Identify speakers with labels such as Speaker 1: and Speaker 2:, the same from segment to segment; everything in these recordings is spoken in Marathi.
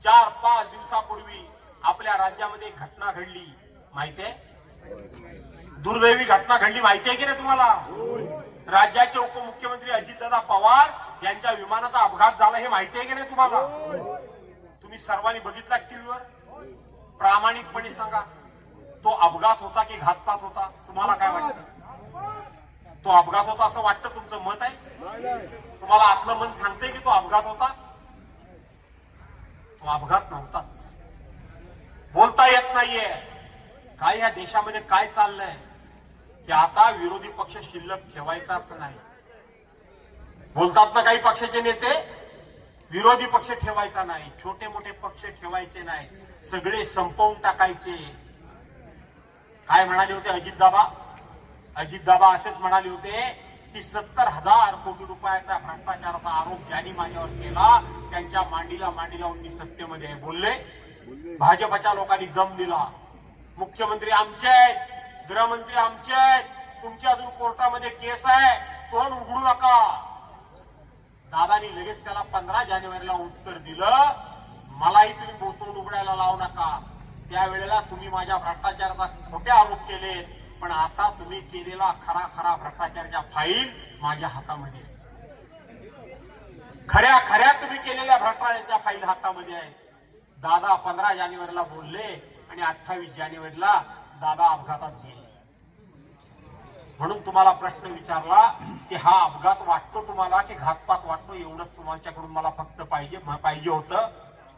Speaker 1: 4-5 दिवसापूर्वी आपल्या राज्यामध्ये एक घटना घडली, माहितीये? दुर्दैवी घटना घडली, माहितीये की नाही तुम्हाला? राज्याचे उपमुख्यमंत्री अजितदादा पवार यांच्या विमानाचा अपघात झाला, हे माहितीये की नाही तुम्हाला? तुम्ही सर्वांनी बघितला टीव्हीवर? प्रामाणिकपणे सांगा, तो अपघात होता की घातपात होता? तुम्हाला काय वाटतं? तो अपघात होता असं वाटतं? तुमचं मत आहे? तुम्हाला आतलं मन सांगते की तो अपघात होता? तो अपघात नव्हताच. बोलता येत नाहीये काय या देशामध्ये काय चाललंय की आता विरोधी पक्ष शिल्लक ठेवायचाच नाही. बोलतात ना काही पक्षाचे नेते, विरोधी पक्ष ठेवायचा नाही, छोटे मोठे पक्ष ठेवायचे नाही, सगळे संपवून टाकायचे. काय म्हणाले होते अजितदादा? अजितदादा असेच म्हणाले होते की 70,000 कोटी रुपयाचा भ्रष्टाचाराचा आरोप ज्यांनी माझ्यावर केला त्यांच्या मांडीला मांडी लावून मी सत्तेमध्ये आहे. बोलले. भाजपच्या लोकांनी दम दिला. मुख्यमंत्री आमचे आहेत, गृहमंत्री आमचे आहेत, तुमची अजून कोर्टामध्ये केस आहे, तोंड उघडू नका. दादानी लगेच त्याला 15 जानेवारीला उत्तर दिलं, मलाही तुम्ही तोंड उघडायला लावू नका. त्यावेळेला तुम्ही माझ्या भ्रष्टाचाराचा खोटे आरोप केले, पण आता तुम्ही केलेला खरा खरा भ्रष्टाचाराच्या फाईल माझ्या हातामध्ये आहे. खऱ्या खऱ्या तुम्ही केलेल्या भ्रष्टाचाराच्या फाईल हातामध्ये आहे. दादा 15 जानेवारीला बोलले आणि 28 जानेवारीला दादा अपघातात गेले. म्हणून तुम्हाला प्रश्न विचारला की हा अपघात वाटतो तुम्हाला की घातपात वाटतो? एवढंच तुमच्याकडून मला फक्त पाहिजे होतं.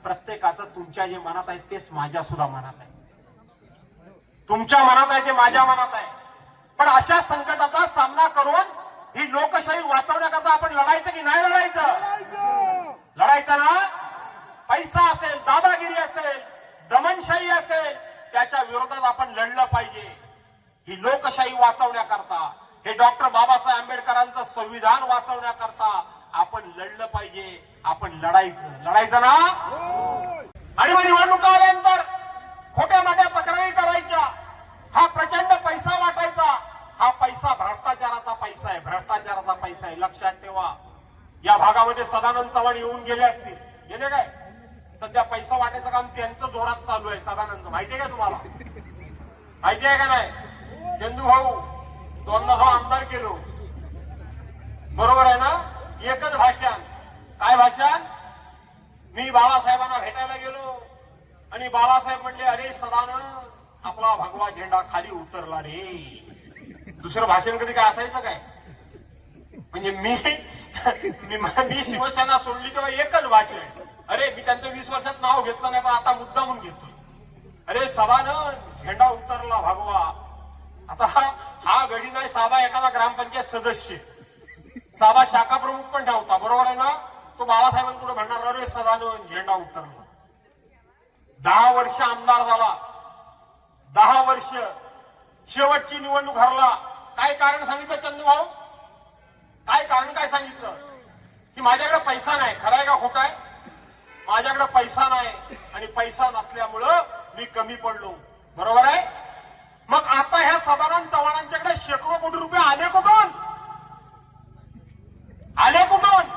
Speaker 1: प्रत्येकाचं तुमच्या जे मनात आहे तेच माझ्या सुद्धा मनात आहे. तुमच्या मनात आहे ते माझ्या मनात आहे. पण अशा संकटाचा सामना करून ही लोकशाही वाचवण्याकरता आपण लढायचं की नाही लढायचं? लढायचं ना? पैसा असेल, दादागिरी असेल, दमनशाही असेल, त्याच्या विरोधात आपण लढलं पाहिजे. ही लोकशाही वाचवण्याकरता, हे डॉक्टर बाबासाहेब आंबेडकरांचं संविधान वाचवण्याकरता आपण लढलं पाहिजे. आपण लढायचं ना? आणि मग निवडणुका आल्यानंतर खोट्या मोठ्या तक्रारी करायच्या, हा प्रचंड पैसा वाटायचा. हा पैसा भ्रष्टाचाराचा पैसा आहे, भ्रष्टाचाराचा पैसा आहे. लक्षात ठेवा. या भागामध्ये सदानंद चव्हाण येऊन गेले असतील, गेले काय? सध्या पैसा वाटायचं काम त्यांचं जोरात चालू आहे. सदानंद माहितीये का तुम्हाला? माहितीये का नाही? चंदू भाऊ दोनदा आमदार केलो, बरोबर आहे ना? एकच भाषण. काय भाषण? मी बाळासाहेबांना भेटायला गेलो आणि बाळासाहेब म्हणले, अरे सदानंद आपला भगवा झेंडा खाली उतरला रे. दुसरं भाषण कधी काय असायचं काय? म्हणजे मी शिवसेना सोडली तेव्हा एकच भाषण. अरे मी त्यांचं 20 वर्षात नाव घेतलं नाही, पण आता मुद्दामून घेतोय. अरे सदानंद झेंडा उतरला भगवा. आता हा गडी नाही, साधा एखादा ग्रामपंचायत सदस्य, साधा शाखा प्रमुख पण ठेवता, बरोबर आहे ना? तो बाळासाहेबांपुढे म्हणणार, अरे सदानंद झेंडा उतरला. 10 वर्ष आमदार झाला, 10 वर्ष. शेवटची निवडणूक हरला. काय कारण सांगितलं चंदू भाऊ? काय कारण काय सांगितलं? की माझ्याकडे पैसा नाही. खरं आहे का खोटं आहे? माझ्याकडे पैसा नाही आणि पैसा नसल्यामुळं मी कमी पडलो, बरोबर आहे? मग आता ह्या सदानंद चव्हाणांच्याकडे शेकडो कोटी रुपये आले कुठून? आले कुठून?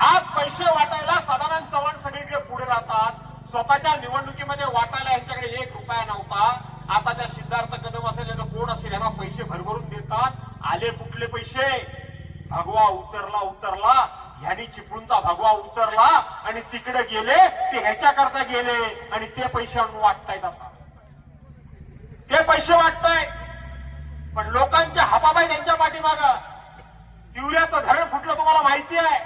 Speaker 1: आज पैसे वाटायला सदानंद चव्हाण सगळीकडे पुढे राहतात. स्वतःच्या निवडणुकीमध्ये वाटायला यांच्याकडे 1 रुपया नव्हता. आता त्या सिद्धार्थ कदम असेल तर कोण असेल यांना पैसे भरभरून देतात. आले कुठले पैसे? भगवा उतरला. ह्यांनी चिपळूणचा भगवा उतरला आणि तिकडे गेले, ते ह्याच्याकरता गेले आणि ते पैसे आणून वाटतायत. आता ते पैसे वाटतायत, पण लोकांच्या हापाबाई त्यांच्या पाठीमागं. तिवऱ्याचं धरण फुटलं, तुम्हाला माहिती आहे?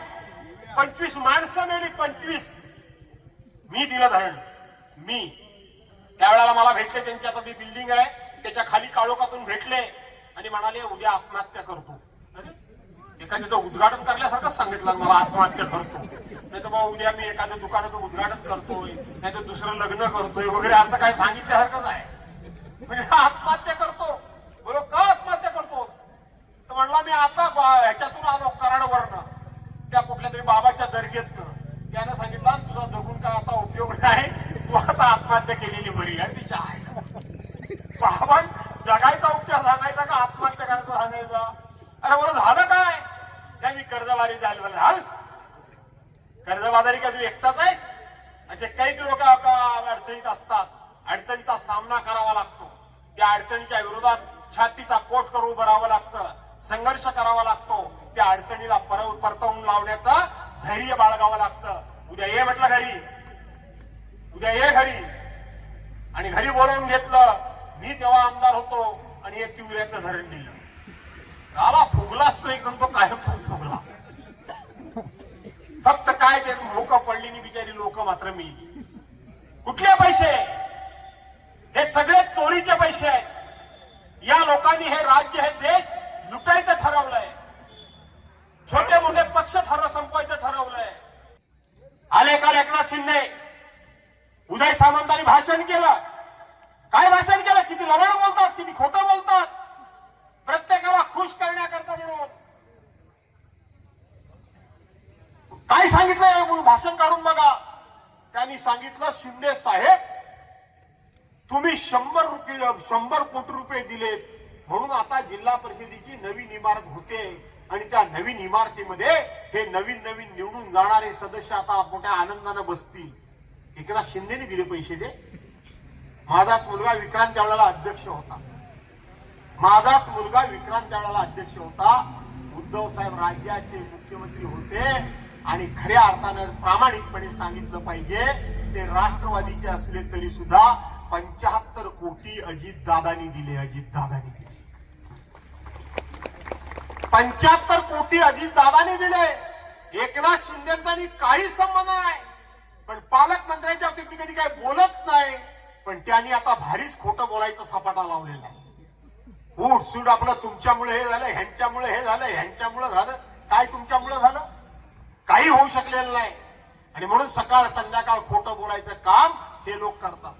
Speaker 1: 25 माणसं मेली, 25. मी दिलं धरण. मी त्यावेळेला मला भेटले, त्यांची आता ती बिल्डिंग आहे त्याच्या खाली काळोखातून भेटले आणि म्हणाले उद्या आत्महत्या करतो. एखाद्याचं उद्घाटन करण्यासारखं सांगितलं मला, आत्महत्या करतो. नाही तर मग उद्या मी एखाद्या दुकानाचं उद्घाटन करतोय, नाही तर दुसरं लग्न करतोय वगैरे असं काय सांगितल्यासारखंच आहे. म्हणजे आत्महत्या करतो. बोलो का आत्महत्या करतोस? तर म्हणला मी आता ह्याच्यातून आलो कराडवरनं, त्या कुठल्या तरी बाबाच्या दर्गेतनं. त्यानं सांगितलं तुझा जगून काय आता उपयोग नाही, तू आता आत्महत्या केलेली बरी आहे. तिच्या बाबा जगायचा उपचार सांगायचा का आत्महत्या करायचा सांगायचा? अरे बरं झालं काय? त्या मी कर्जबारी झाली. हाल कर्जबाजारी का तू एकटाच आहेस? असे काही लोक अडचणीत असतात, अडचणीचा सामना करावा लागतो, त्या अडचणीच्या विरोधात छातीचा कोट करून उभं राहावं लागतं, संघर्ष करावा लागतो, त्या अडचणीला परतवून लावण्याचं धैर्य बाळगावं लागतं. उद्या ये म्हटलं घरी, उद्या ये घरी, आणि घरी बोलावून घेतलं. मी तेव्हा आमदार होतो आणि एक तिवऱ्याचं धरण दिलं. गाला फुगलाच तो एकदम, तो कायम फुगला. फक्त काय ते लोक पडली नाही बिचारी, लोक मात्र मी. कुठले पैसे? हे सगळे चोरीचे पैसे आहेत. या लोकांनी हे राज्य, हे देश लुटायचं ठरवलंय. छोटे मोठे पक्ष संपवायचं ठरवलंय. आले काल एकनाथ शिंदे, उदय सामंतांनी भाषण केलं. काय भाषण केलं? किती लबाड बोलतात, किती खोटं बोलतात, प्रत्येकाला खुश करण्याकरता म्हणून. काय सांगितलं? भाषण काढून बघा. त्यांनी सांगितलं, शिंदे साहेब तुम्ही 100 कोटी रुपये दिलेत म्हणून आता जिल्हा परिषदेची नवीन इमारत होते आणि त्या नवीन इमारतीमध्ये हे नवीन निवडून जाणारे सदस्य आता मोठ्या आनंदानं बसतील. एकनाथ शिंदेने दिले पैसे ते. माझाच मुलगा विक्रांत त्यावेळेला अध्यक्ष होता. माझाच मुलगा विक्रांत त्यावेळेला अध्यक्ष होता. उद्धव साहेब राज्याचे मुख्यमंत्री होते आणि खऱ्या अर्थानं प्रामाणिकपणे सांगितलं पाहिजे, ते राष्ट्रवादीचे असले तरी सुद्धा 75 कोटी अजितदादांनी दिले. अजितदादांनी दिले 75 कोटी अजितदादांनी दिले. एकनाथ शिंदेचा काही संबंध नाही. पण पालकमंत्र्यांच्या बाबतीत मी कधी काही बोलत नाही, पण त्यांनी आता भारीच खोटं बोलायचं सपाटा लावलेला आहे. उठसूट आपलं तुमच्यामुळे हे झालं, ह्यांच्यामुळे हे झालं, ह्यांच्यामुळे झालं. काय तुमच्यामुळे झालं? काही होऊ शकलेलं नाही. आणि म्हणून सकाळ संध्याकाळ खोटं बोलायचं काम हे लोक करतात.